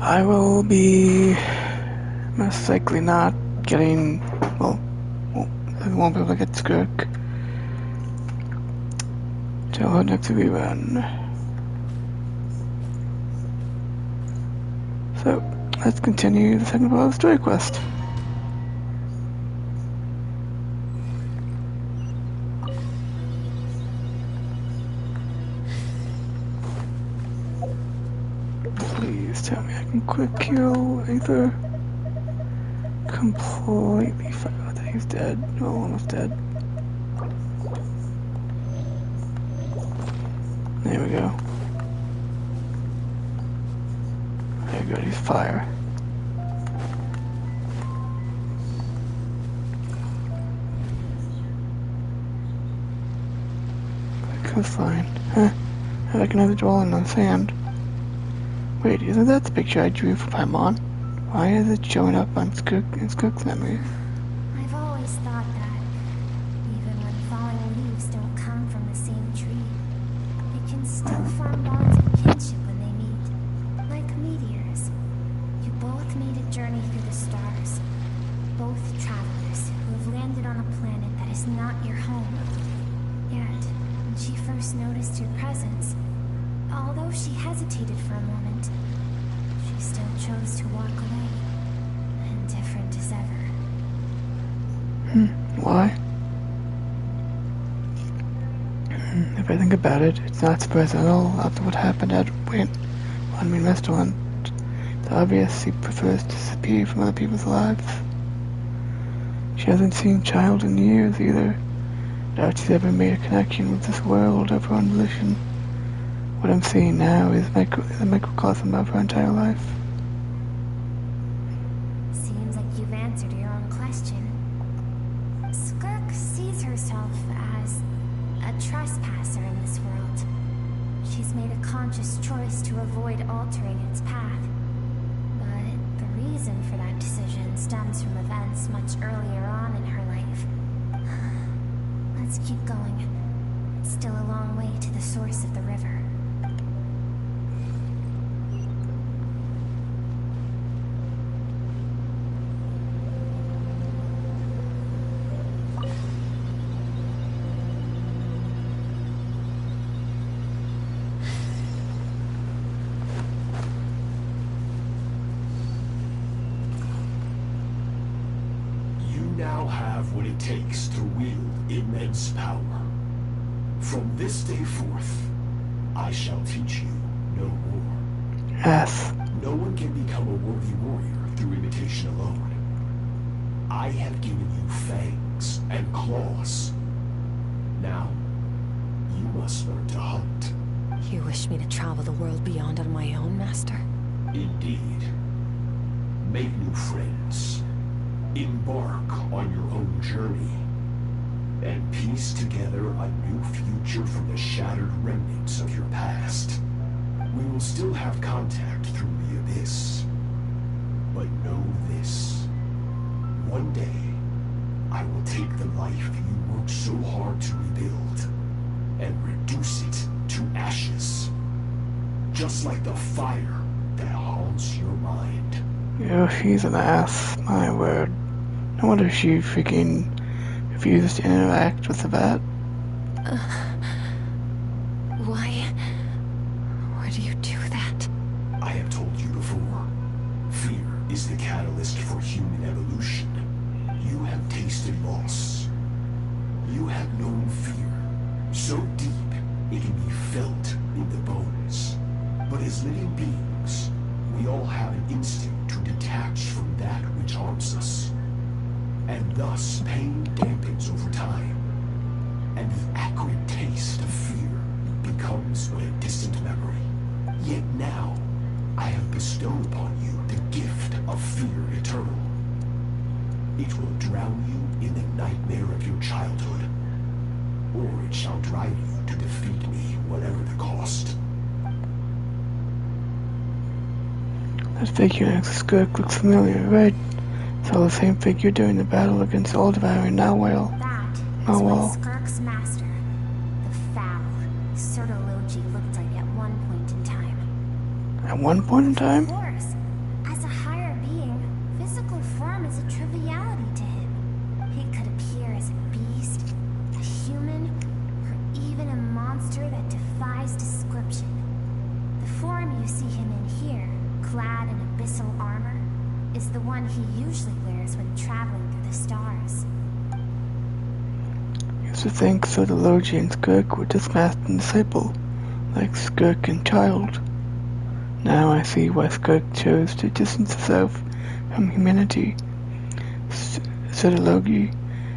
I will be most likely not getting, well, I won't be able to get Skirk till the next rerun. So, let's continue the second part of the story quest. Please tell me I can quick kill either completely forgot that he's dead. Oh, almost dead. There we go. There we go, he's fire. Coastline. Huh. I recognize the dwelling on sand. Wait, isn't that the picture I drew for Paimon? Why is it showing up on Skirk's memory? I've always thought that, even when falling leaves don't come from the same tree, they can still form bonds of kinship when they meet. Like meteors. You both made a journey through the stars. Both travelers who have landed on a planet that is not your home. Yet, when she first noticed your presence, although she hesitated for a moment, she still chose to walk away, indifferent as ever. Why? If I think about it, it's not surprising at all after what happened at One Restaurant. It's obvious he prefers to disappear from other people's lives. She hasn't seen Child in years either. Doubt she's ever made a connection with this world of her own volition. What I'm seeing now is a microcosm of her entire life. Seems like you've answered your own question. Skirk sees herself as a trespasser in this world. She's made a conscious choice to avoid altering its path. But the reason for that decision stems from events much earlier on in her life. Let's keep going. It's still a long way to the source of the river. Now have what it takes to wield immense power. From this day forth, I shall teach you no more. Yes. No one can become a worthy warrior through imitation alone. I have given you fangs and claws. Now, you must learn to hunt. You wish me to travel the world beyond on my own, Master? Indeed. Make new friends. Embark on your own journey, and piece together a new future from the shattered remnants of your past. We will still have contact through the abyss, but know this. One day, I will take the life you worked so hard to rebuild, and reduce it to ashes. Just like the fire that haunts your mind. Oh, she's an ass, my word. No wonder she freaking refused to interact with the bat. Why do you do that? I have told you before, fear is the catalyst for human evolution. You have tasted loss. You have known fear, so deep it can be felt in the bones. But as living beings, we all have an instinct to detach from that which harms us. And thus, pain dampens over time, and the acrid taste of fear becomes but a distant memory. Yet now, I have bestowed upon you the gift of fear eternal. It will drown you in the nightmare of your childhood, or it shall drive you to defeat me, whatever the cost. That figure next to Skirk looks familiar, right? It's all the same figure during the battle against all-devouring Narwhal. That is what Skirk's master, the foul Sertologi, looked like at one point in time. At one point in time? Of course, clad in abyssal armor is the one he usually wears when traveling through the stars. Used to think Sotology and Skirk were just master and disciple, like Skirk and Child. Now I see why Skirk chose to distance herself from humanity. Sotology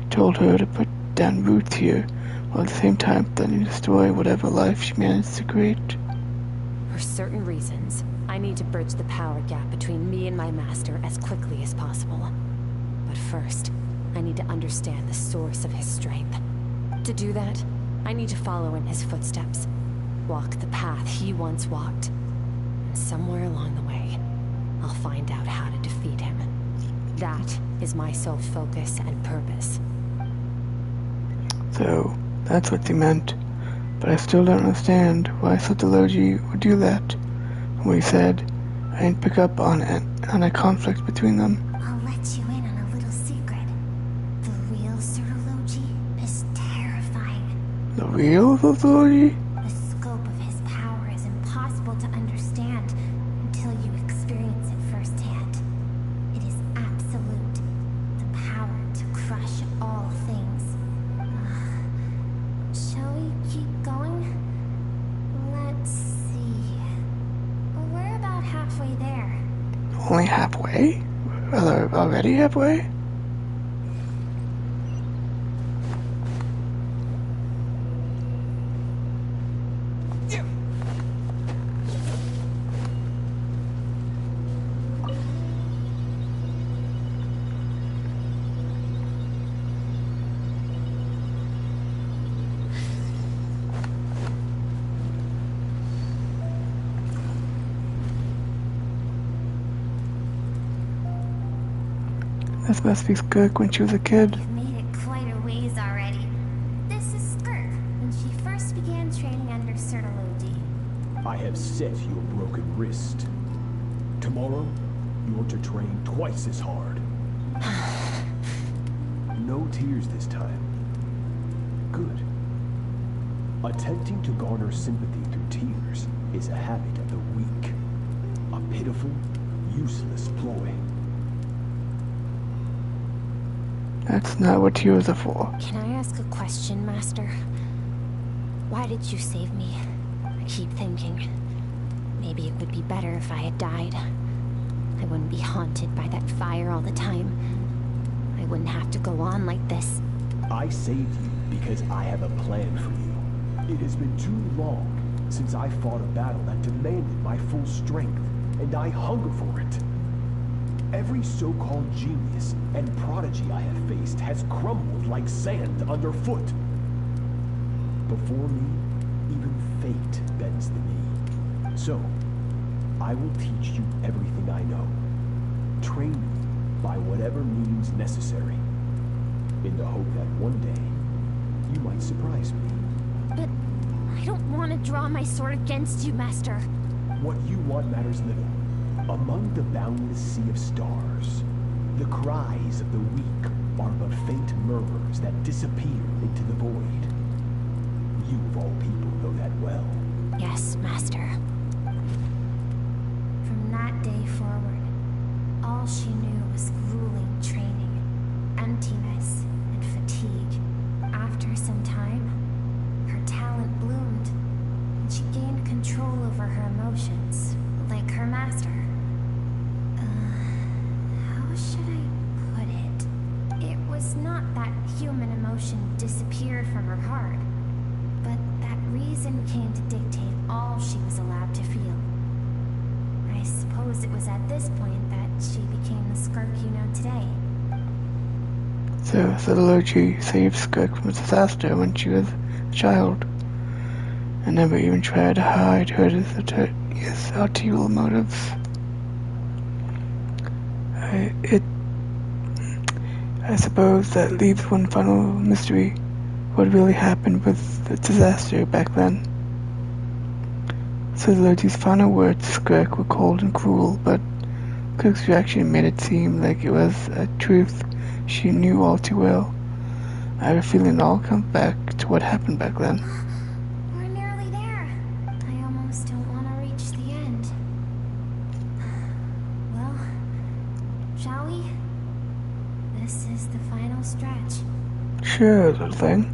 told her to put down roots here, while at the same time threatening to destroy whatever life she managed to create. For certain reasons, I need to bridge the power gap between me and my master as quickly as possible. But first, I need to understand the source of his strength. To do that, I need to follow in his footsteps, walk the path he once walked. And somewhere along the way, I'll find out how to defeat him. That is my sole focus and purpose. So, that's what they meant. But I still don't understand why Sotology would do that. When he said, I didn't pick up on a conflict between them. I'll let you in on a little secret. The real Sotology is terrifying. The real Sotology? The scope of his power is impossible to understand until you experience it firsthand. It is absolute. The power to crush all things. Shall we keep going? Let's see. We're about halfway there. Only halfway? Are they already halfway? This must be Skirk when she was a kid. You've made it quite a ways already. This is Skirk, when she first began training under Sotology. I have set your broken wrist. Tomorrow, you're to train twice as hard. No tears this time. Good. Attempting to garner sympathy through tears is a habit of the weak. A pitiful, useless ploy. That's not what tears are for. Can I ask a question, Master? Why did you save me? I keep thinking, maybe it would be better if I had died. I wouldn't be haunted by that fire all the time. I wouldn't have to go on like this. I saved you because I have a plan for you. It has been too long since I fought a battle that demanded my full strength, and I hunger for it. Every so-called genius and prodigy I have faced has crumbled like sand underfoot. Before me, even fate bends the knee. So, I will teach you everything I know. Train me by whatever means necessary, in the hope that one day, you might surprise me. But I don't want to draw my sword against you, Master. What you want matters little. Among the boundless sea of stars, the cries of the weak are but faint murmurs that disappear into the void. You of all people know that well. Yes, Master. From that day forward, all she knew was grueling training, emptiness, and fatigue. After some time, her talent bloomed, and she gained control over her emotions, like her master. How should I put it? It was not that human emotion disappeared from her heart, but that reason came to dictate all she was allowed to feel. I suppose it was at this point that she became the Skirk you know today. So, Sotology saved Skirk from a disaster when she was a child, and never even tried to hide her ulterior motives. I suppose that leaves one final mystery. What really happened with the disaster back then? Sotology's final words to Skirk were cold and cruel, but Skirk's reaction made it seem like it was a truth she knew all too well. I have a feeling it all comes back to what happened back then. We're nearly there. I almost don't want to reach the end. This is the final stretch. Sure, sort of thing.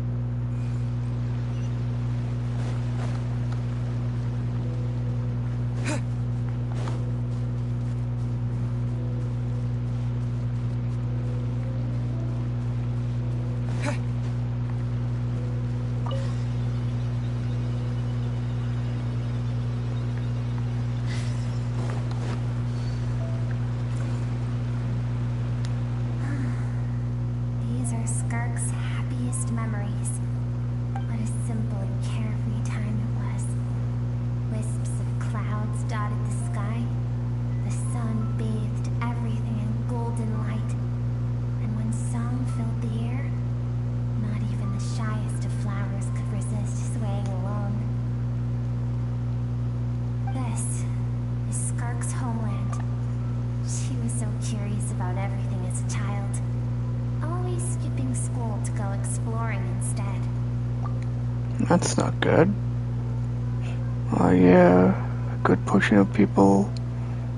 These are Skirk's happiest memories. What a simple and carefree time it was. Wisps of clouds dotted the sky. The sun bathed everything in golden light. And when song filled the air, not even the shyest of flowers could resist swaying along. This is Skirk's homeland. She was so curious about everything as a child. Always skipping school to go exploring instead. That's not good. Oh yeah, a good pushing of people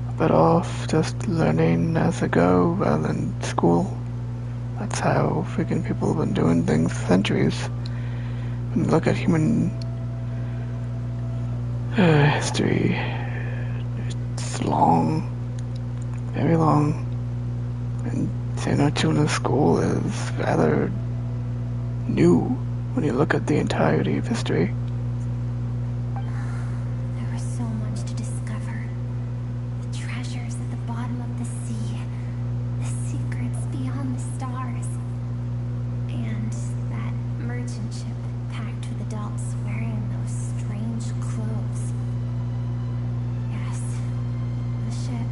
a bit off, just learning as they go rather than school. That's how freaking people have been doing things for centuries. When you look at human history, it's long, very long, and saying no children in school is rather new when you look at the entirety of history. There was so much to discover. The treasures at the bottom of the sea, the secrets beyond the stars, and that merchant ship packed with adults wearing those strange clothes. Yes, the ship.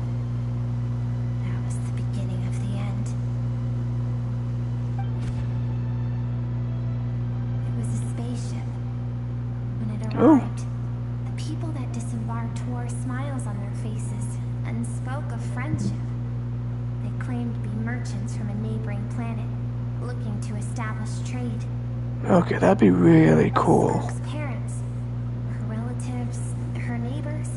That was the beginning of the end. It was a spaceship. When it arrived, the people that disembarked wore smiles on their faces and spoke of friendship. They claimed to be merchants from a neighboring planet, looking to establish trade. Okay, that'd be really cool. Skirk's parents, her relatives, her neighbors,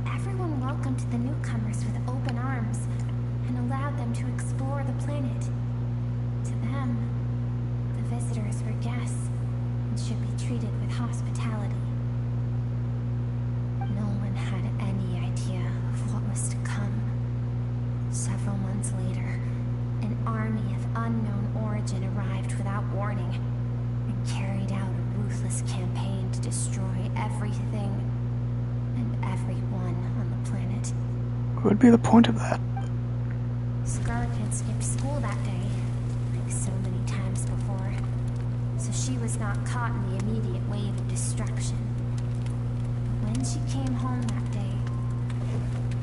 everyone welcomed the newcomers with open arms and allowed them to explore the planet. To them, the visitors were guests and should be treated with hospitality. No one had any idea of what was to come. Several months later, an army of unknown origin arrived without warning and carried out a ruthless campaign to destroy everything and everyone on the planet. What would be the point of that? Skirk had skipped school that day, like so many times before, so she was not caught in the immediate wave of destruction. But when she came home that day,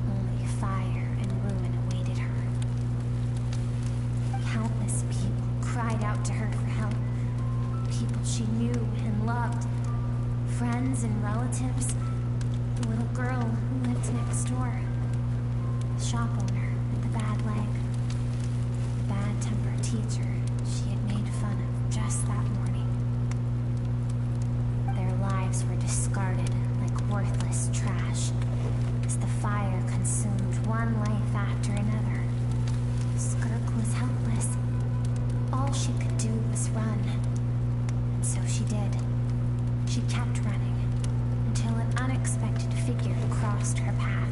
only fire and ruin awaited her. Countless people cried out to her for help. People she knew and loved. Friends and relatives. The little girl who lived next door. The shop owner with the bad leg. The bad-tempered teacher she had made fun of just that morning. Their lives were discarded like worthless trash as the fire consumed one life after another. Skirk was helpless. All she could do was run. And so she did. She kept running until an unexpected figure crossed her path.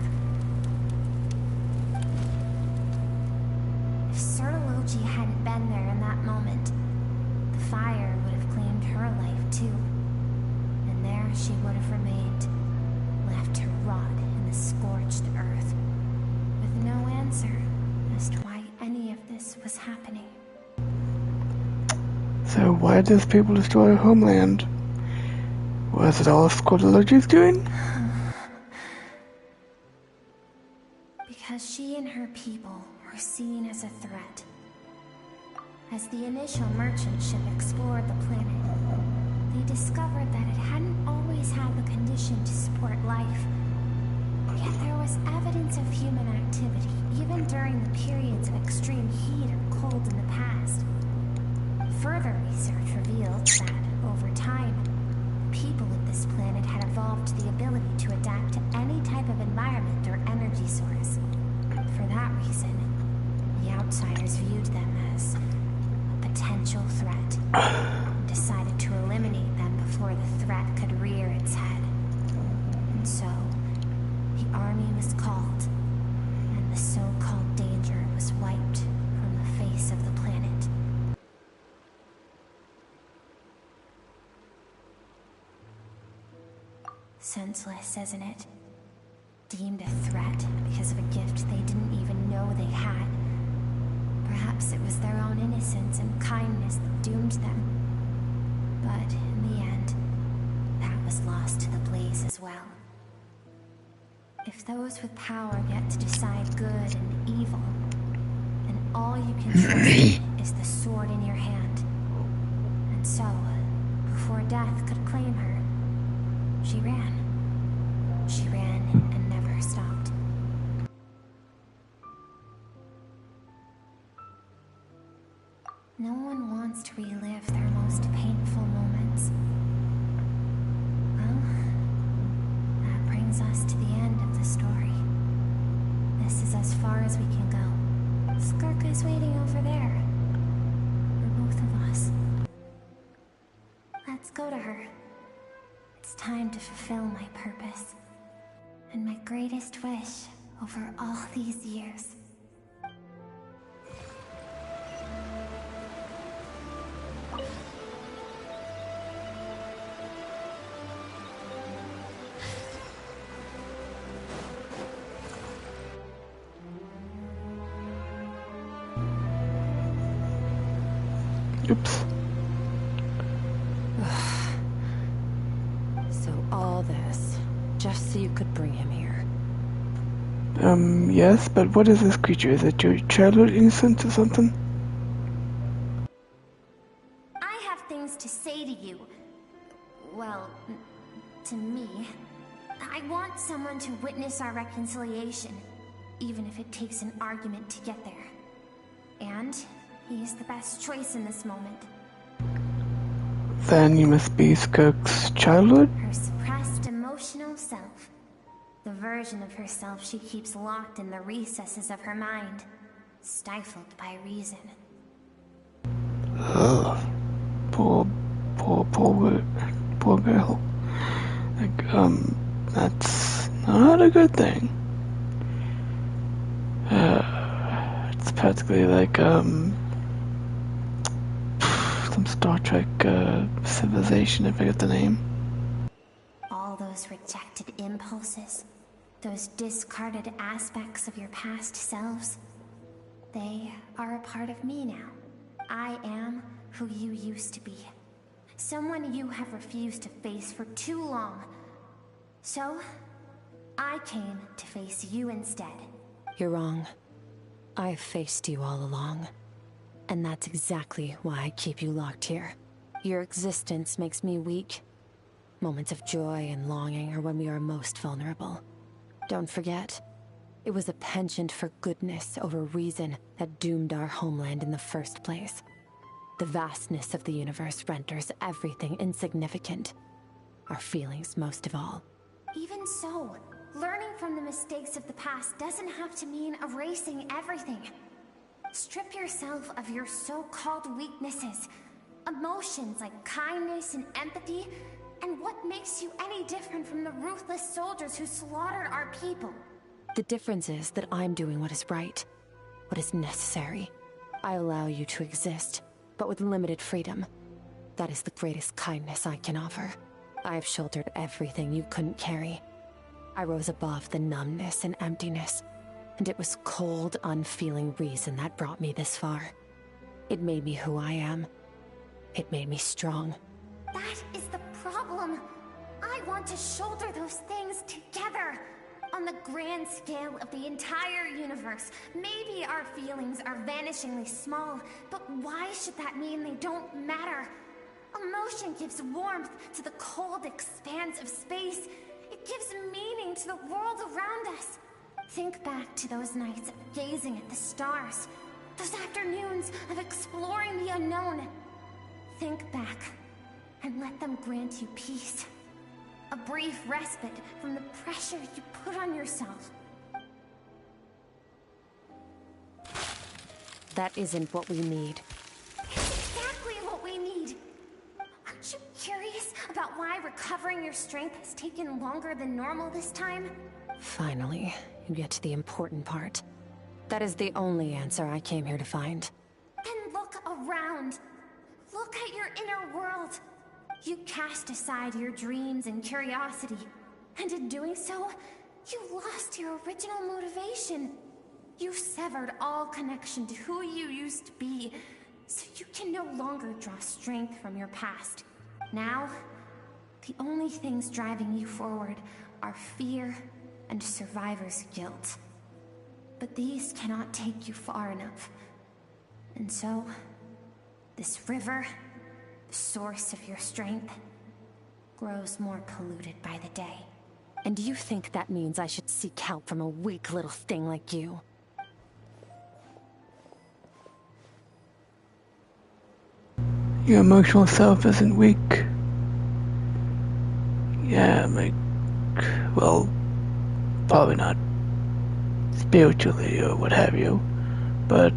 If Sertology hadn't been there in that moment, the fire would have claimed her life too. And there she would have remained, left to rot in the scorched earth, with no answer as to why any of this was happening. So why did these people destroy our homeland? Was it all Sertology's doing? Because she and her people were seen as a threat. As the initial merchant ship explored the planet, they discovered that it hadn't always had the condition to support life. Yet there was evidence of human activity, even during the periods of extreme heat or cold in the past. Further research revealed that, over time, people of this planet had evolved the ability to adapt to any type of environment or energy source. For that reason, the outsiders viewed them as a potential threat and decided to eliminate them before the threat could rear its head. And so, the army was called, and the so-called danger was wiped from the face of the planet. Senseless, isn't it? Deemed a threat because of a gift they didn't even know they had. Perhaps it was their own innocence and kindness that doomed them. But in the end, that was lost to the blaze as well. If those with power get to decide good and evil, then all you can trust is the sword in your hand. And so, before death could claim her, she ran. She ran and never stopped. No one wants to relive their most painful moments. Well, that brings us to the end of the story. This is as far as we can go. Skirk is waiting over there. For both of us. Let's go to her. It's time to fulfill my purpose. And my greatest wish over all these years. Oops. So all this, just so you could bring him here. Yes, but what is this creature? Is it your childhood innocence or something? I have things to say to you. Well, to me. I want someone to witness our reconciliation, even if it takes an argument to get there. And he's the best choice in this moment. Then you must be Skirk's childhood? Her suppressed emotional self. The version of herself she keeps locked in the recesses of her mind, stifled by reason. Ugh. Poor girl. Like, that's not a good thing. It's practically like, some Star Trek, civilization, I forget the name. All those rejected impulses, those discarded aspects of your past selves, they are a part of me now. I am who you used to be. Someone you have refused to face for too long. So, I came to face you instead. You're wrong. I've faced you all along. And that's exactly why I keep you locked here. Your existence makes me weak. Moments of joy and longing are when we are most vulnerable. Don't forget, it was a penchant for goodness over reason that doomed our homeland in the first place. The vastness of the universe renders everything insignificant. Our feelings most of all. Even so, learning from the mistakes of the past doesn't have to mean erasing everything. Strip yourself of your so-called weaknesses, emotions like kindness and empathy, and what makes you any different from the ruthless soldiers who slaughtered our people? The difference is that I'm doing what is right, what is necessary. I allow you to exist, but with limited freedom. That is the greatest kindness I can offer. I have shouldered everything you couldn't carry. I rose above the numbness and emptiness, and it was cold, unfeeling reason that brought me this far. It made me who I am. It made me strong. That is the problem. I want to shoulder those things together. On the grand scale of the entire universe, maybe our feelings are vanishingly small, but why should that mean they don't matter? Emotion gives warmth to the cold expanse of space. It gives meaning to the world around us. Think back to those nights of gazing at the stars, those afternoons of exploring the unknown. Think back, and let them grant you peace. A brief respite from the pressure you put on yourself. That isn't what we need. It's exactly what we need. Aren't you curious about why recovering your strength has taken longer than normal this time? Finally, you get to the important part. That is the only answer I came here to find. Then look around. Look at your inner world. You cast aside your dreams and curiosity, and in doing so, you lost your original motivation. You severed all connection to who you used to be, so you can no longer draw strength from your past. Now, the only things driving you forward are fear and survivor's guilt. But these cannot take you far enough. And so, this river, the source of your strength, grows more polluted by the day. And you think that means I should seek help from a weak little thing like you? Your emotional self isn't weak. Yeah, well, probably not spiritually or what have you, but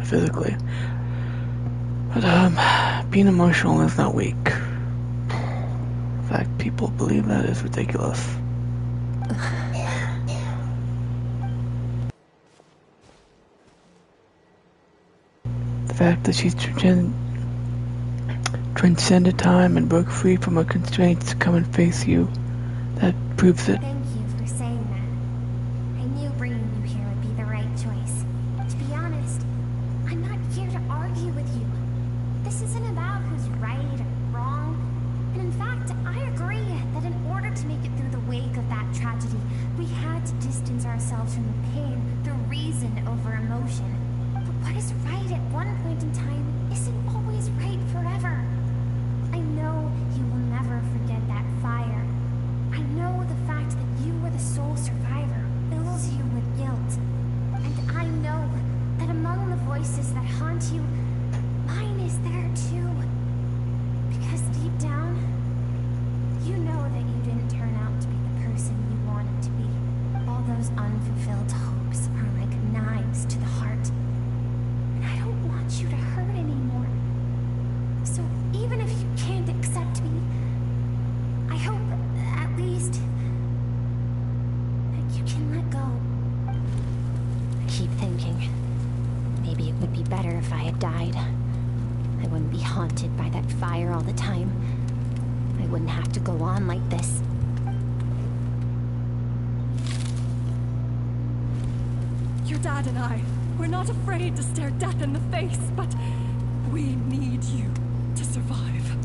physically. But being emotional is not weak. In fact, people believe that is ridiculous. The fact that she's transcended time and broke free from her constraints to come and face you, that proves it. Thank you for saying that. I knew bringing you here would be the right choice. To be honest, I'm not here to argue with you. This isn't about who's right or wrong. And in fact, I agree that in order to make it through the wake of that tragedy, we had to distance ourselves from the pain through reason over emotion. But what is right at one point in time isn't always right forever. I know you will never forget that fire. I know the fact that you were the sole survivor fills you with guilt. And I know that among the voices that haunt you, mine is there too. Because deep down, you know that you didn't turn out to be the person you wanted to be. All those unfulfilled hopes are like knives to the heart. And I don't want you to hurt anymore. So even if you can't accept me, I hope at least that you can let go. I keep thinking, maybe it would be better if I had died. I wouldn't be haunted by that fire all the time. I wouldn't have to go on like this. Your dad and I, we're not afraid to stare death in the face, but we need you to survive.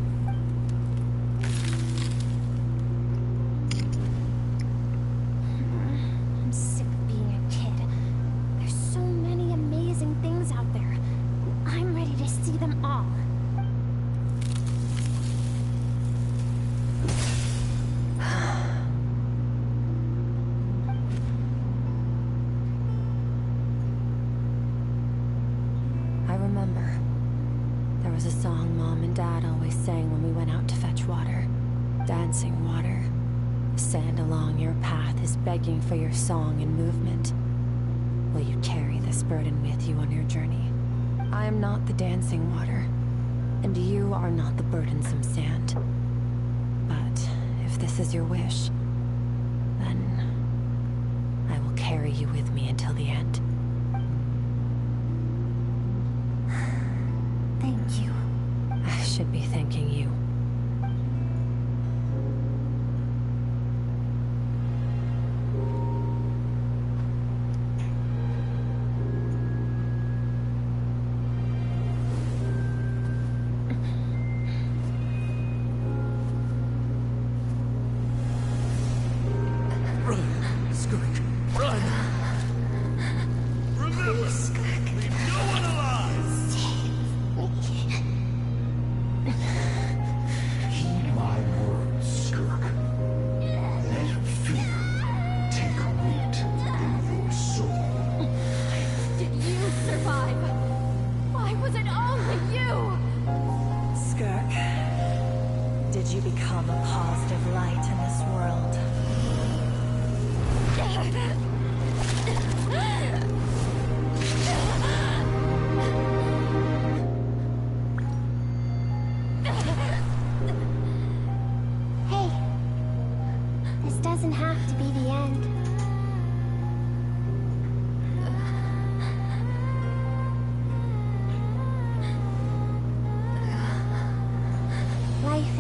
I'm sick of being a kid. There's so many amazing things out there. And I'm ready to see them all. I remember. There was a song Mom and Dad always sang when we went out to fetch water. Dancing water. The sand along your path is begging for your song and movement. Will you carry this burden with you on your journey? I am not the dancing water, and you are not the burdensome sand. But if this is your wish, then I will carry you with me until the end. Thank you. I should be thanking you. Run, Skirk, run! Remember, leave no one alive! Heed my words, Skirk. Let fear take root in your soul. Did you survive? Why was it only you? Skirk, did you become a positive light in this world?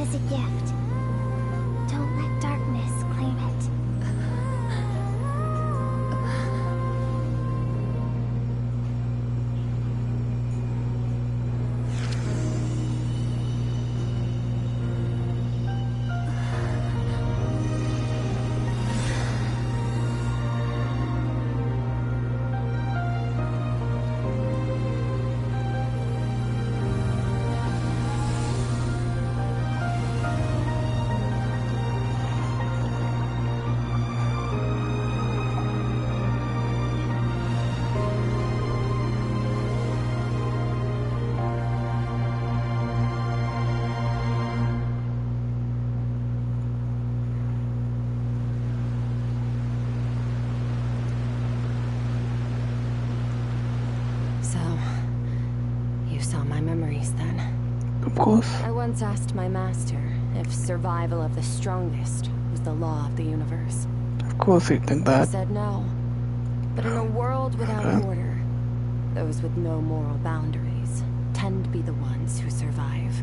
is a gift. Don't let darkness claim it. So, you saw my memories then. Of course. I once asked my master if survival of the strongest was the law of the universe. Of course he'd think He that. said no. But in a world without order, those with no moral boundaries tend to be the ones who survive.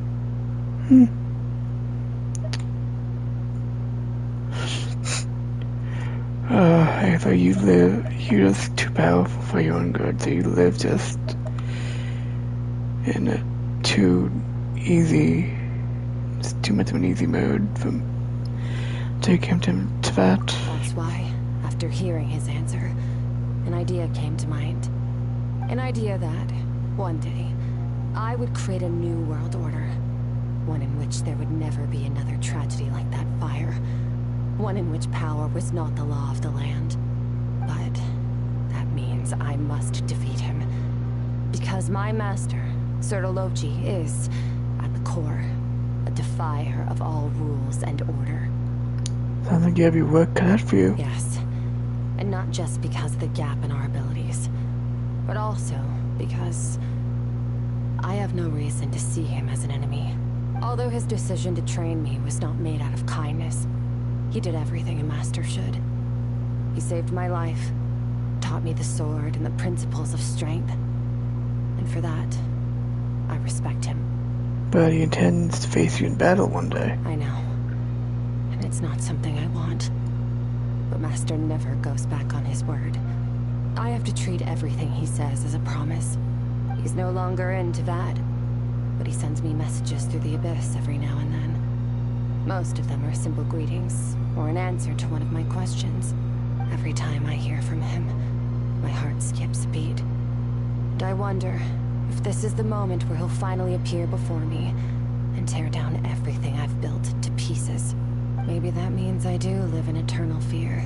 I thought you're just too powerful for your own good, so you live just in a too much of an easy mode from taking him to that. That's why, after hearing his answer, an idea came to mind. An idea that, one day, I would create a new world order. One in which there would never be another tragedy like that fire. One in which power was not the law of the land. But that means I must defeat him. Because my master, Sertologi, is, at the core, a defier of all rules and order. Sounds like you have your work cut out for you. Yes. And not just because of the gap in our abilities, but also because I have no reason to see him as an enemy. Although his decision to train me was not made out of kindness, he did everything a master should. He saved my life, taught me the sword and the principles of strength. And for that, I respect him. But he intends to face you in battle one day. I know. And it's not something I want. But Master never goes back on his word. I have to treat everything he says as a promise. He's no longer into that. But he sends me messages through the abyss every now and then. Most of them are simple greetings, or an answer to one of my questions. Every time I hear from him, my heart skips a beat. And I wonder if this is the moment where he'll finally appear before me and tear down everything I've built to pieces. Maybe that means I do live in eternal fear,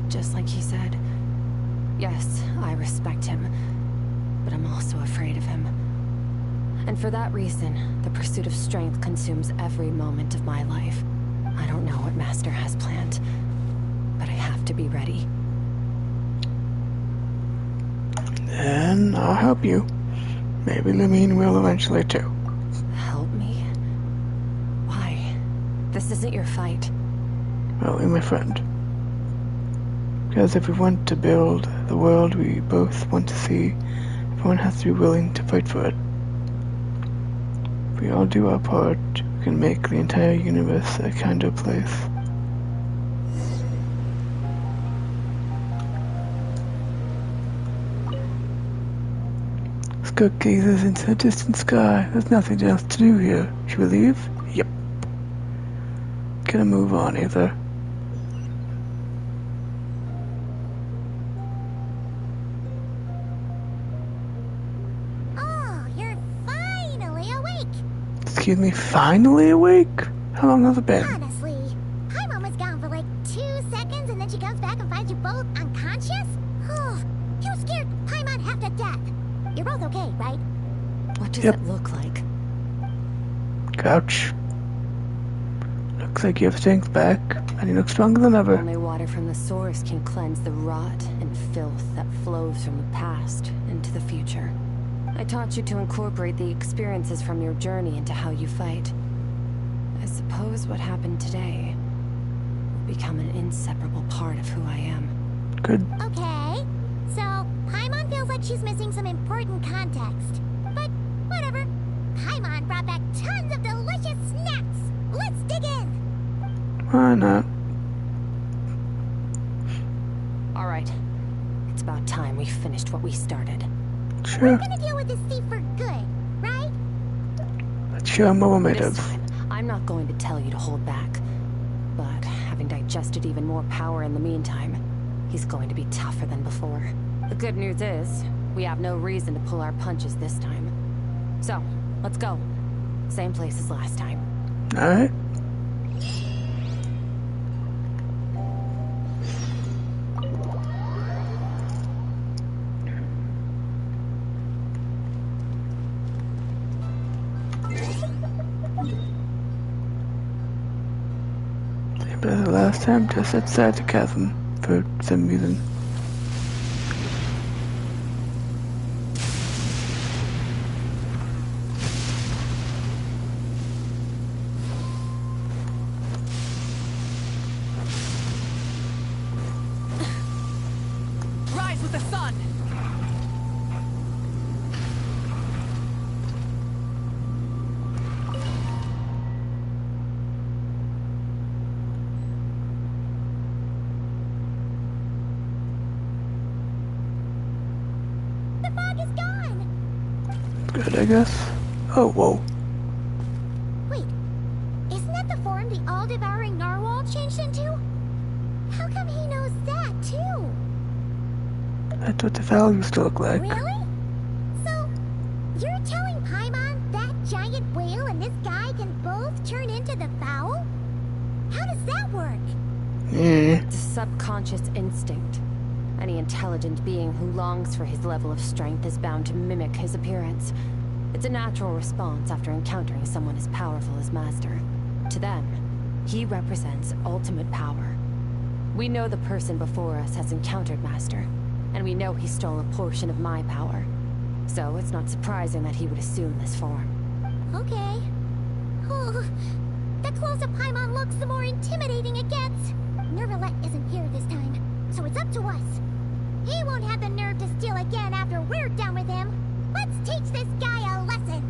just like he said. Yes, I respect him, but I'm also afraid of him. And for that reason, the pursuit of strength consumes every moment of my life. I don't know what Master has planned, but I have to be ready. Then I'll help you. Maybe Lamine will eventually too. Help me? Why? This isn't your fight. Well, you're my friend. Because if we want to build the world we both want to see, everyone has to be willing to fight for it. If we all do our part, we can make the entire universe a kinder place. Skirk gazes into the distant sky. There's nothing else to do here. Should we leave? Yep. Gonna move on either. Oh, you're finally awake. Excuse me, finally awake? How long has it been? Honestly, Paimon was gone for like 2 seconds and then she comes back and finds you both unconscious? Oh, you scared Paimon half to death. You're both okay, right? What does Yep. it look like? Couch. Looks like you have strength back, and you look stronger than ever. Only water from the source can cleanse the rot and filth that flows from the past into the future. I taught you to incorporate the experiences from your journey into how you fight. I suppose what happened today will become an inseparable part of who I am. Good. Okay, so Paimon feels like she's missing some important context. But whatever. Paimon brought back tons of delicious snacks. Let's Why not? All right. It's about time we finished what we started. Sure. We're gonna deal with this thief for good, right? Let's show him what we're made This of. time, I'm not going to tell you to hold back. But having digested even more power in the meantime, he's going to be tougher than before. The good news is, we have no reason to pull our punches this time. So, let's go. Same place as last time. Alright. Same place as last time, just outside the chasm for some reason. Rise with the sun! The fog is gone! Good, I guess. Oh, whoa. Wait, isn't that the form the all-devouring narwhal changed into? How come he knows that, too? That's what the fowl used to look like. Really? So, you're telling Paimon that giant whale and this guy can both turn into the fowl? How does that work? Yeah. It's a subconscious instinct. Any intelligent being who longs for his level of strength is bound to mimic his appearance. It's a natural response after encountering someone as powerful as Master. To them, he represents ultimate power. We know the person before us has encountered Master, and we know he stole a portion of my power. So it's not surprising that he would assume this form. Okay. Oh, the closer Paimon looks, the more intimidating it gets. Nervalette isn't here this time, so it's up to us. He won't have the nerve to steal again after we're done with him. Let's teach this guy a lesson.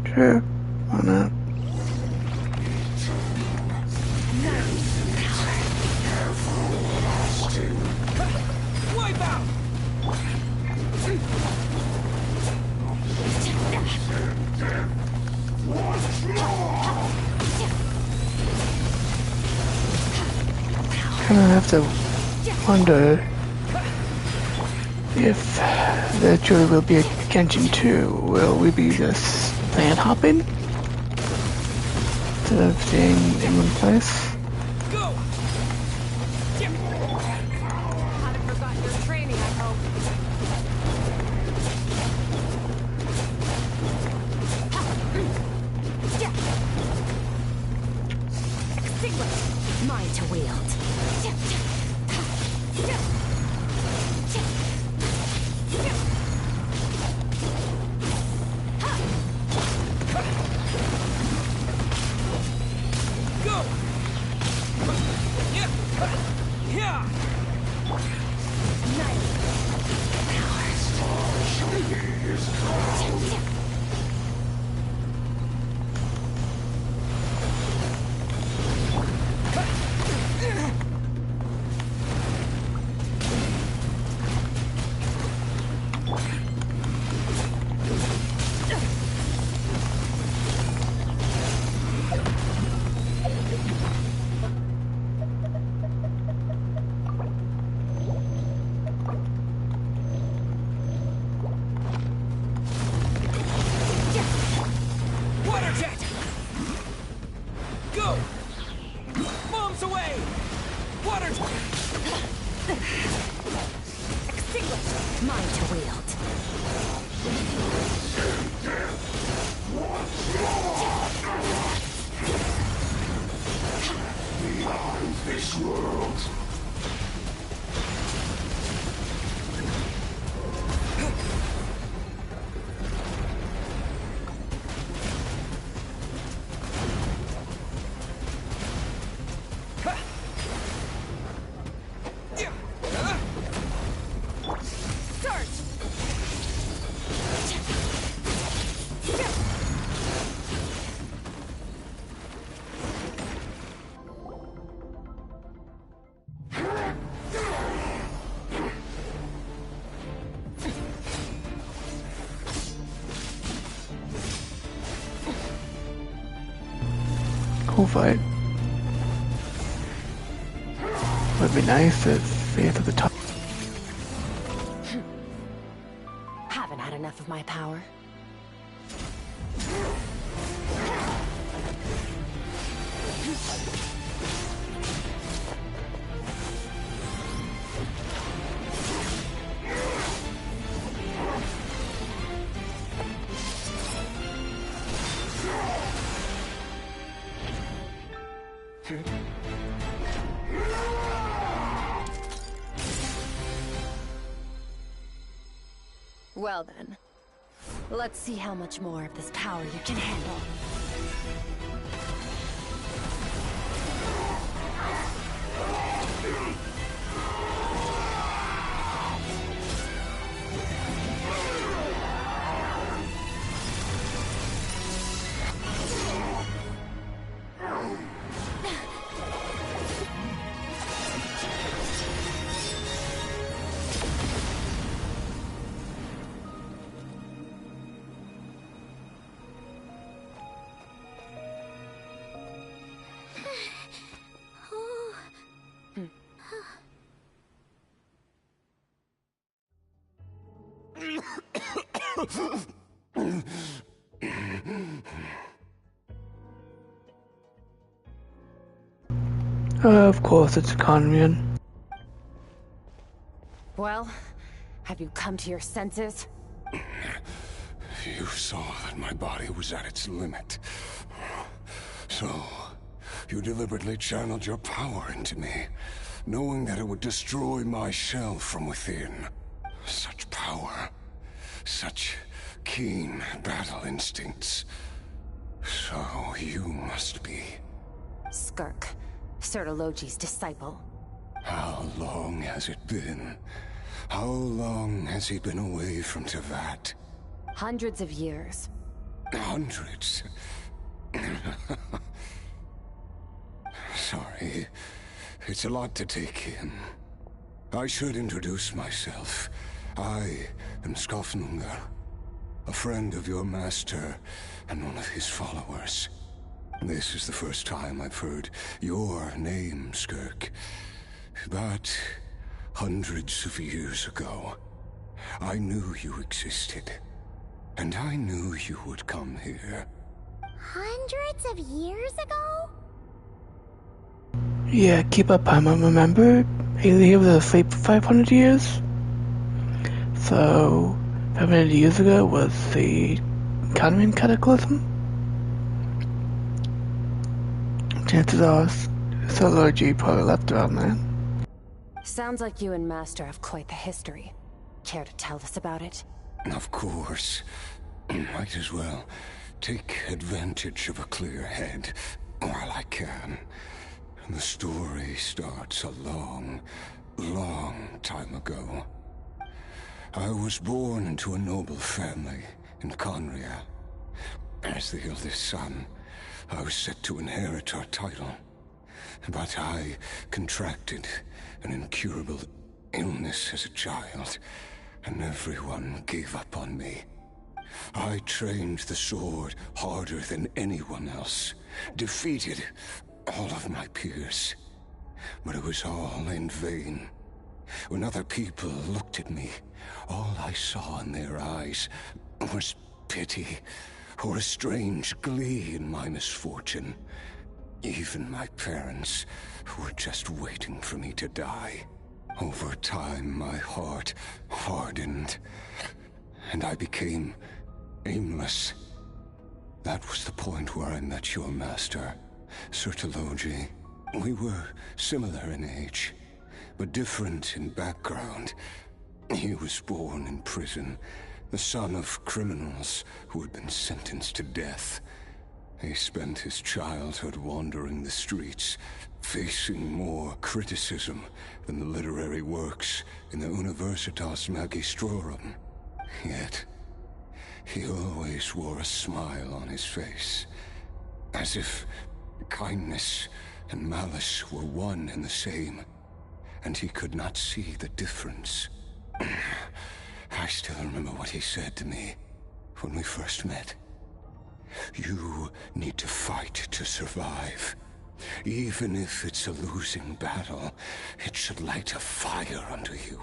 Sure. Why not? Wipe out! Kinda have to wonder if there truly will be a Genshin 2. Will we be just land hopping instead of staying in one place? Go! Haven't forgotten your training, I hope. Extinguish! Mine to wield. Go! Yeah! Water jet! Go! Bombs away! Water jet! Extinguish! Mine to wield. This world. Cool fight. Would be nice if they at the top. Haven't had enough of my power. Well then, let's see how much more of this power you can handle. Of course, it's Conrian. Well, have you come to your senses? You saw that my body was at its limit. So, you deliberately channeled your power into me, knowing that it would destroy my shell from within. Such power. Such keen battle instincts. So, you must be... Skirk, Sertologi's disciple. How long has it been? How long has he been away from Tevat? Hundreds of years. Hundreds? Sorry. It's a lot to take in. I should introduce myself. I am Skofnunga, a friend of your master and one of his followers. This is the first time I've heard your name, Skirk. But hundreds of years ago, I knew you existed. And I knew you would come here. Hundreds of years ago? Yeah, keep up, Paimon. Remember? Aelia was asleep for 500 years? So, 500 years ago was the Conrian Cataclysm? Chances are, Sertologi probably left around then. Sounds like you and Master have quite the history. Care to tell us about it? Of course. Might as well take advantage of a clear head while I can. The story starts a long, long time ago. I was born into a noble family in Conria. As the eldest son, I was set to inherit our title. But I contracted an incurable illness as a child, and everyone gave up on me. I trained the sword harder than anyone else, defeated all of my peers. But it was all in vain. When other people looked at me, all I saw in their eyes was pity, or a strange glee in my misfortune. Even my parents were just waiting for me to die. Over time, my heart hardened, and I became aimless. That was the point where I met your master, Sertologi. We were similar in age, but different in background. He was born in prison, the son of criminals who had been sentenced to death. He spent his childhood wandering the streets, facing more criticism than the literary works in the Universitas Magistrorum. Yet, he always wore a smile on his face, as if kindness and malice were one and the same, and he could not see the difference. I still remember what he said to me when we first met. You need to fight to survive. Even if it's a losing battle, it should light a fire under you.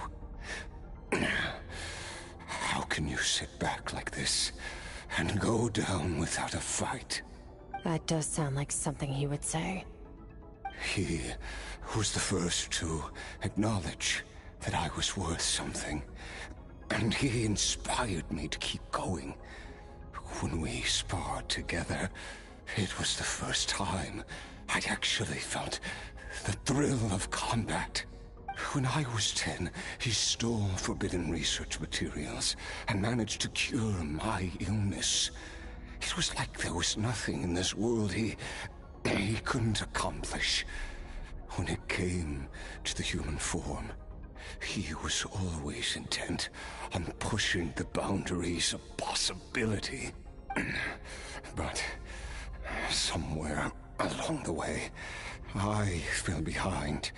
How can you sit back like this and go down without a fight? That does sound like something he would say. He was the first to acknowledge that I was worth something, and he inspired me to keep going. When we sparred together, it was the first time I'd actually felt the thrill of combat. When I was 10, he stole forbidden research materials and managed to cure my illness. It was like there was nothing in this world he couldn't accomplish. When it came to the human form, he was always intent on pushing the boundaries of possibility. But somewhere along the way, I fell behind.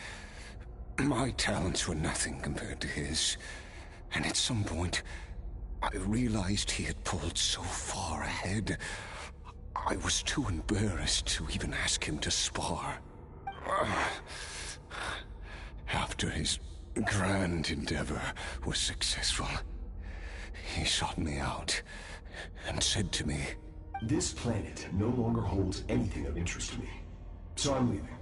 My talents were nothing compared to his, and at some point, I realized he had pulled so far ahead, I was too embarrassed to even ask him to spar. After his grand endeavor was successful, he sought me out and said to me, "This planet no longer holds anything of interest to me, so I'm leaving.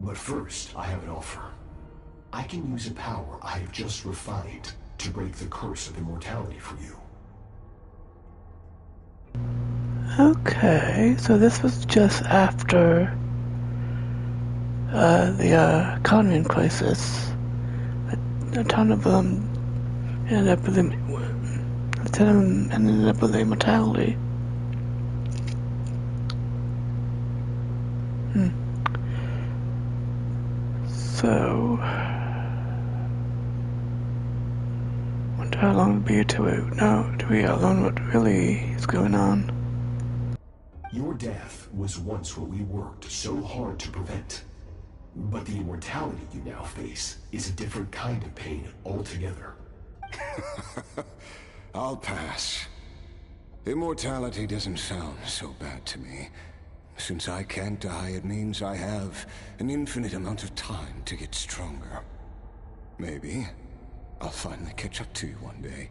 But first, I have an offer. I can use a power I have just refined to break the curse of immortality for you." Okay, so this was just after the economy crisis. A ton of them ended up with immortality. So, wonder how long it'll be till we learn what really is going on. Your death was once what we worked so hard to prevent. But the immortality you now face is a different kind of pain altogether. I'll pass. Immortality doesn't sound so bad to me. Since I can't die, it means I have an infinite amount of time to get stronger. Maybe I'll finally catch up to you one day,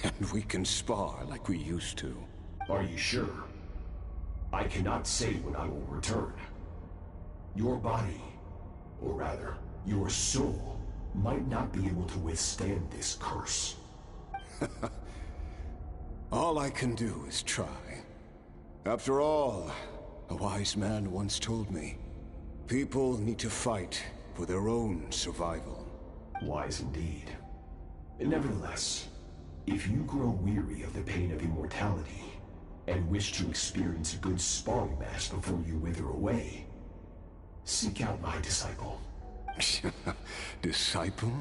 and we can spar like we used to. Are you sure? I cannot say when I will return. Your body, or rather, your soul, might not be able to withstand this curse. All I can do is try. After all, a wise man once told me, people need to fight for their own survival. Wise indeed. Nevertheless, if you grow weary of the pain of immortality, and wish to experience a good sparring match before you wither away, seek out my disciple. Disciple?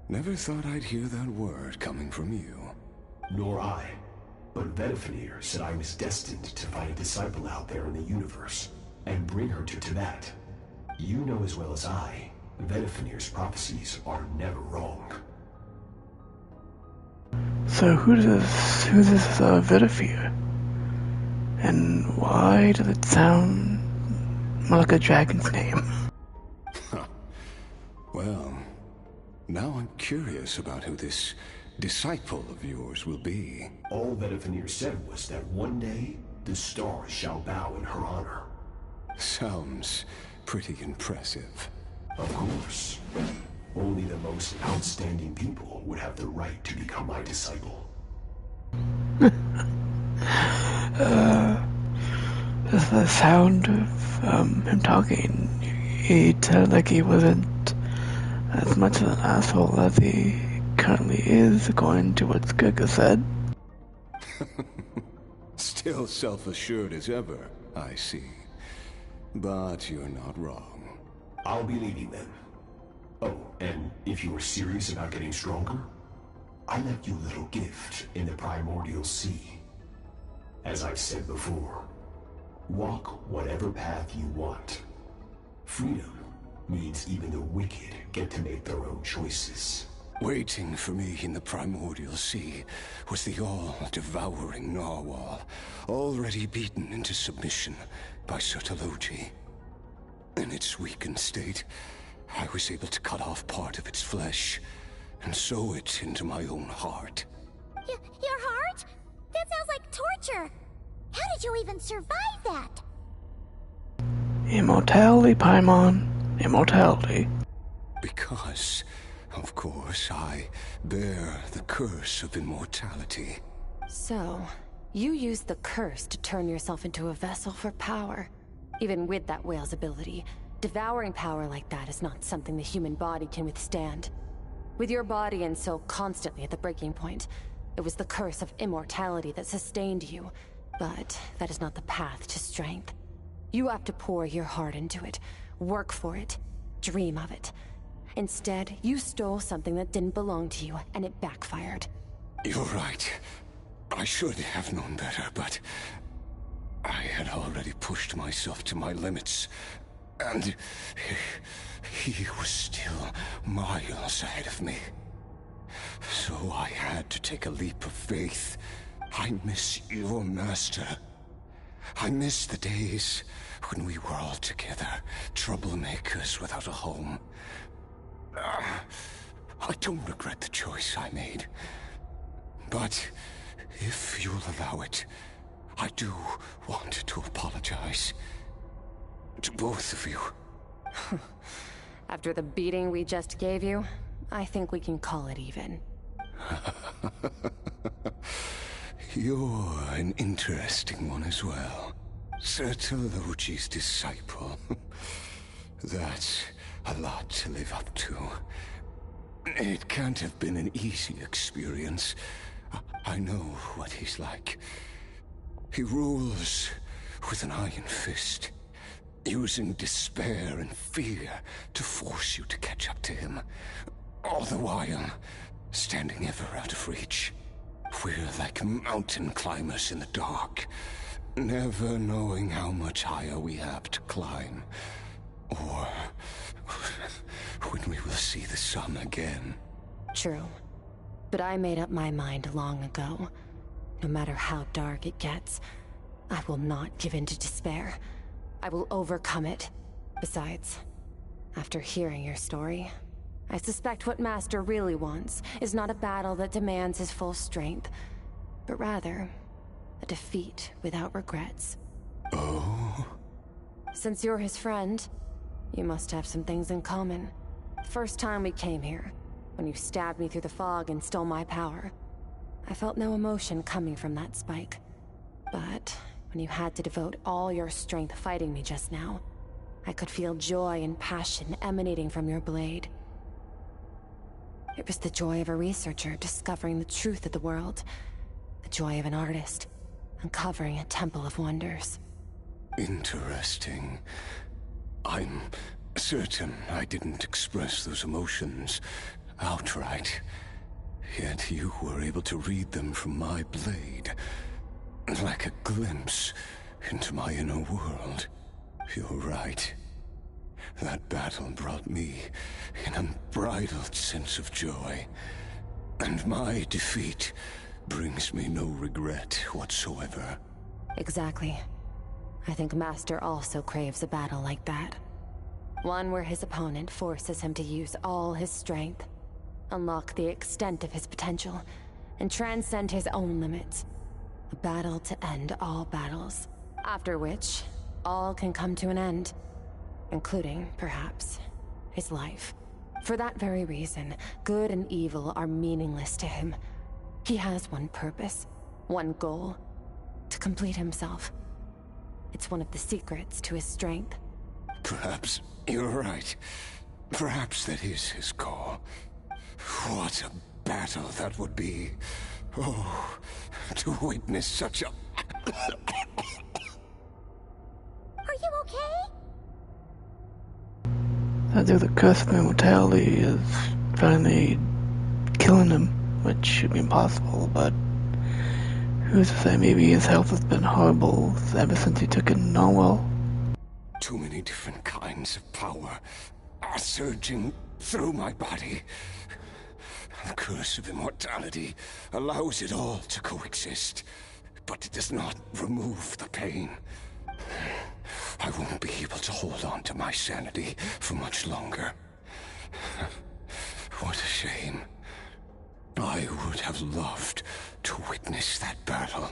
Never thought I'd hear that word coming from you. Nor I. But Betwixt said I was destined to find a disciple out there in the universe, and bring her to Tibet. You know as well as I, Betwixt's prophecies are never wrong. So who's this Betwixt? And why does it sound more like a dragon's name? Well, now I'm curious about who this disciple of yours will be. All Betwixt said was that one day, the stars shall bow in her honor. Sounds pretty impressive. Of course. Only the most outstanding people would have the right to become my disciple. The sound of him talking, he sounded like he wasn't as much of an asshole as he currently is, according to what Skirk has said. Still self-assured as ever, I see. But you're not wrong. I'll be leaving then. Oh, and if you are serious about getting stronger, I left you a little gift in the primordial sea. As I've said before, walk whatever path you want. Freedom means even the wicked get to make their own choices. Waiting for me in the primordial sea was the all-devouring narwhal, already beaten into submission by Sertologi. In its weakened state, I was able to cut off part of its flesh and sew it into my own heart. Your heart? That sounds like torture. How did you even survive that? Immortality, Paimon. Immortality. Because, of course, I bear the curse of immortality. So, you used the curse to turn yourself into a vessel for power. Even with that whale's ability, devouring power like that is not something the human body can withstand. With your body and soul constantly at the breaking point, it was the curse of immortality that sustained you. But that is not the path to strength. You have to pour your heart into it, work for it, dream of it. Instead, you stole something that didn't belong to you, and it backfired. You're right. I should have known better, but I had already pushed myself to my limits, and he was still miles ahead of me. So I had to take a leap of faith. I miss your master. I miss the days when we were all together, troublemakers without a home. I don't regret the choice I made. But if you'll allow it, I do want to apologize. To both of you. After the beating we just gave you, I think we can call it even. You're an interesting one as well. Sertologi's disciple. That's a lot to live up to. It can't have been an easy experience. I know what he's like. He rules with an iron fist, using despair and fear to force you to catch up to him, all the while standing ever out of reach. We're like mountain climbers in the dark, never knowing how much higher we have to climb, or when we will see the sun again. True. But I made up my mind long ago. No matter how dark it gets, I will not give in to despair. I will overcome it. Besides, after hearing your story, I suspect what Master really wants is not a battle that demands his full strength, but rather a defeat without regrets. Oh? Since you're his friend, you must have some things in common. First time we came here, when you stabbed me through the fog and stole my power, I felt no emotion coming from that spike. But when you had to devote all your strength fighting me just now, I could feel joy and passion emanating from your blade. It was the joy of a researcher discovering the truth of the world, the joy of an artist uncovering a temple of wonders. Interesting. I'm certain I didn't express those emotions outright. Yet you were able to read them from my blade, like a glimpse into my inner world. You're right. That battle brought me an unbridled sense of joy, and my defeat brings me no regret whatsoever. Exactly. I think Master also craves a battle like that. One where his opponent forces him to use all his strength, unlock the extent of his potential, and transcend his own limits. A battle to end all battles, after which all can come to an end, including, perhaps, his life. For that very reason, good and evil are meaningless to him. He has one purpose, one goal: to complete himself. It's one of the secrets to his strength. Perhaps you're right. Perhaps that is his call. What a battle that would be. Oh, to witness such a... Are you okay? I think the curse of immortality is finally killing him, which should be impossible, but who's to say? Maybe his health has been horrible ever since he took in Norwell. Too many different kinds of power are surging through my body. The curse of immortality allows it all to coexist, but it does not remove the pain. I won't be able to hold on to my sanity for much longer. What a shame. I would have loved to witness that battle.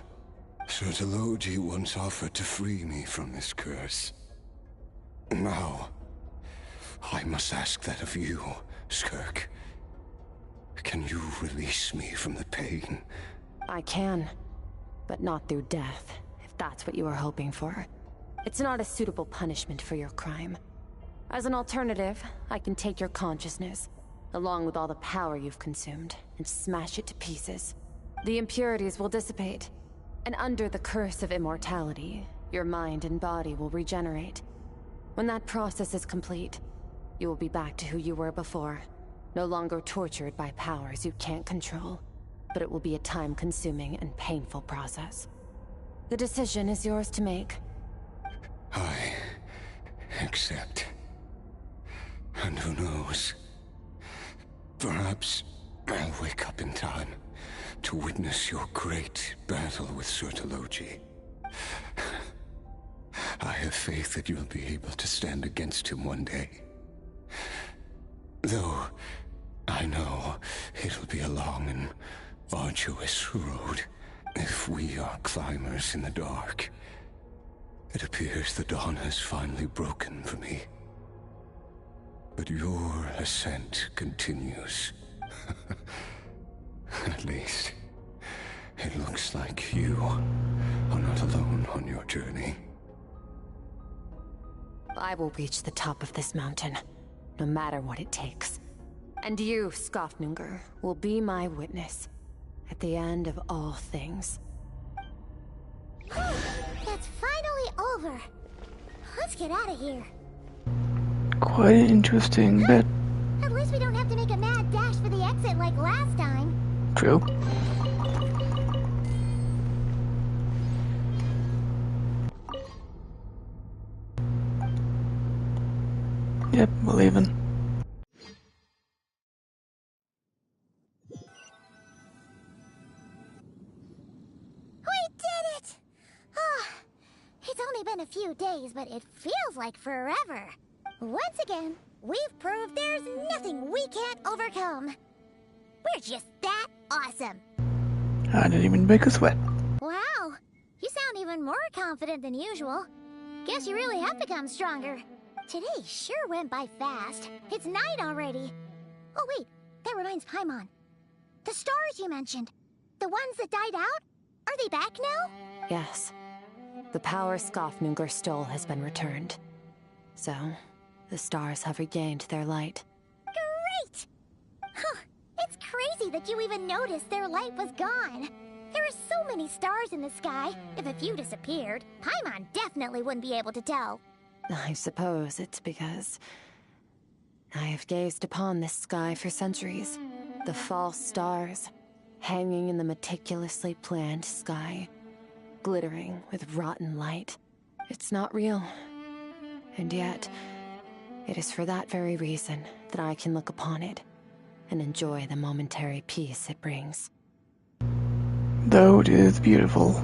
Sertologi once offered to free me from this curse. Now, I must ask that of you, Skirk. Can you release me from the pain? I can, but not through death, if that's what you were hoping for. It's not a suitable punishment for your crime. As an alternative, I can take your consciousness, along with all the power you've consumed, and smash it to pieces. The impurities will dissipate, and under the curse of immortality, your mind and body will regenerate. When that process is complete, you will be back to who you were before, no longer tortured by powers you can't control, but it will be a time-consuming and painful process. The decision is yours to make. I accept. And who knows? Perhaps I'll wake up in time to witness your great battle with Sertologi. I have faith that you'll be able to stand against him one day. Though I know it'll be a long and arduous road if we are climbers in the dark. It appears the dawn has finally broken for me. But your ascent continues. At least, it looks like you are not alone on your journey. I will reach the top of this mountain, no matter what it takes. And you, Skofnunger, will be my witness at the end of all things. That's finally over. Let's get out of here. Quite an interesting bit. At least we don't have to make a mad dash for the exit like last time. True. Yep, we're leaving. We did it! Oh, it's only been a few days, but it feels like forever. Once again, we've proved there's nothing we can't overcome. We're just that awesome. I didn't even break a sweat. Wow, you sound even more confident than usual. Guess you really have become stronger. Today sure went by fast. It's night already. Oh wait, that reminds Paimon. The stars you mentioned, the ones that died out, are they back now? Yes. The power Skofnunger stole has been returned. So, the stars have regained their light. Great! Huh, it's crazy that you even noticed their light was gone. There are so many stars in the sky. If a few disappeared, Paimon definitely wouldn't be able to tell. I suppose it's because I have gazed upon this sky for centuries. The false stars, hanging in the meticulously planned sky, glittering with rotten light. It's not real. And yet, it is for that very reason that I can look upon it and enjoy the momentary peace it brings. Though it is beautiful,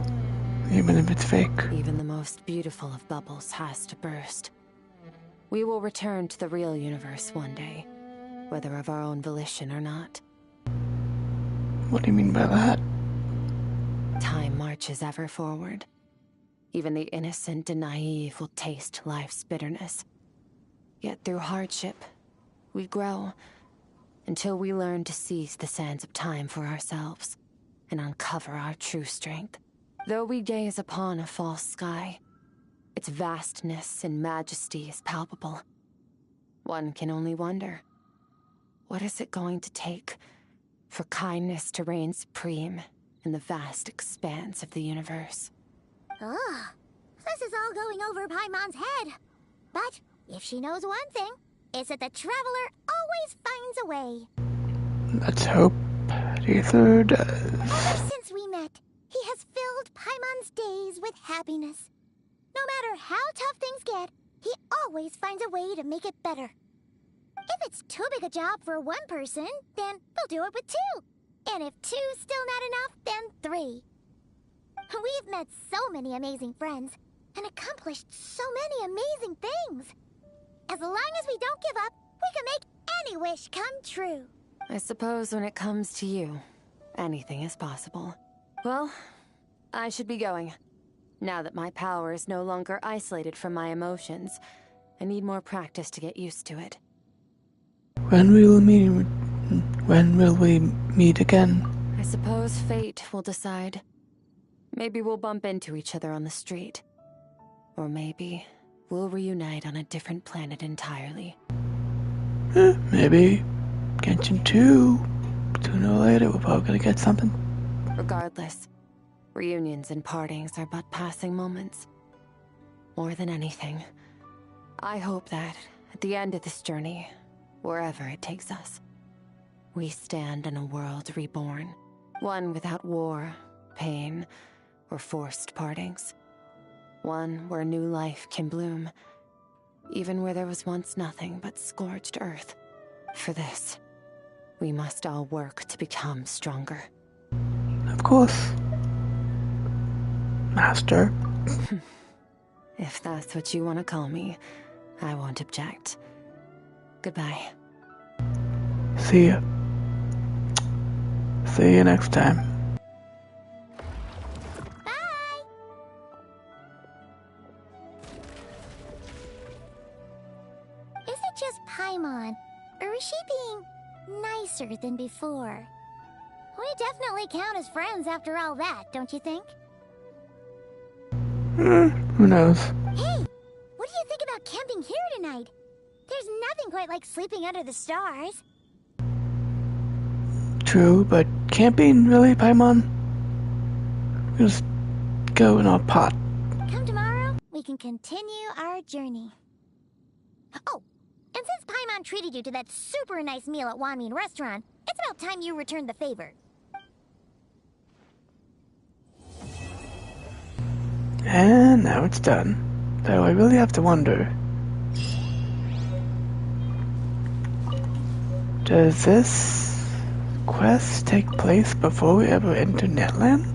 even if it's fake. Even the most beautiful of bubbles has to burst. We will return to the real universe one day, whether of our own volition or not. What do you mean by that? Time marches ever forward. Even the innocent and naive will taste life's bitterness. Yet through hardship, we grow, until we learn to seize the sands of time for ourselves, and uncover our true strength. Though we gaze upon a false sky, its vastness and majesty is palpable. One can only wonder, what is it going to take for kindness to reign supreme in the vast expanse of the universe? Ugh, this is all going over Paimon's head. But if she knows one thing, it's that the Traveler always finds a way. Let's hope Aether does. Ever since we met, he has filled Paimon's days with happiness. No matter how tough things get, he always finds a way to make it better. If it's too big a job for one person, then we'll do it with 2. And if 2's still not enough, then 3. We've met so many amazing friends and accomplished so many amazing things. As long as we don't give up, we can make any wish come true. I suppose when it comes to you, anything is possible. Well, I should be going. Now that my power is no longer isolated from my emotions, I need more practice to get used to it. When will we meet again? I suppose fate will decide. Maybe we'll bump into each other on the street. Or maybe we'll reunite on a different planet entirely. Maybe Genshin 2. Sooner or later, we're probably gonna get something. Regardless, reunions and partings are but passing moments. More than anything, I hope that at the end of this journey, wherever it takes us, we stand in a world reborn. One without war, pain, or forced partings. One where new life can bloom, even where there was once nothing but scorched earth. For this, we must all work to become stronger. Of course. Master. If that's what you want to call me, I won't object. Goodbye. See ya. See you next time. Bye! Is it just Paimon, or is she being nicer than before? We definitely count as friends after all that, don't you think? Who knows? Hey! What do you think about camping here tonight? There's nothing quite like sleeping under the stars. True, but camping, really, Paimon? We'll just go in our pot. Come tomorrow, we can continue our journey. Oh, and since Paimon treated you to that super nice meal at Wanmin Restaurant, it's about time you returned the favor. And now it's done. Though I really have to wonder. Does this quest take place before we ever enter Netland?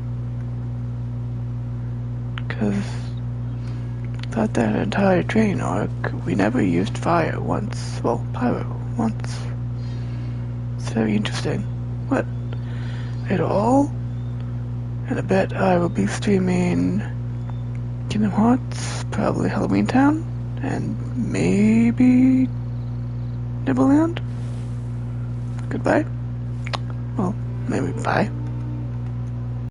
Because throughout that entire train arc, we never used fire once. Well, pyro once. It's very interesting. What? At all? And I bet I will be streaming Kingdom Hearts, probably Halloween Town, and maybe Nibleland? Goodbye? Well, maybe bye.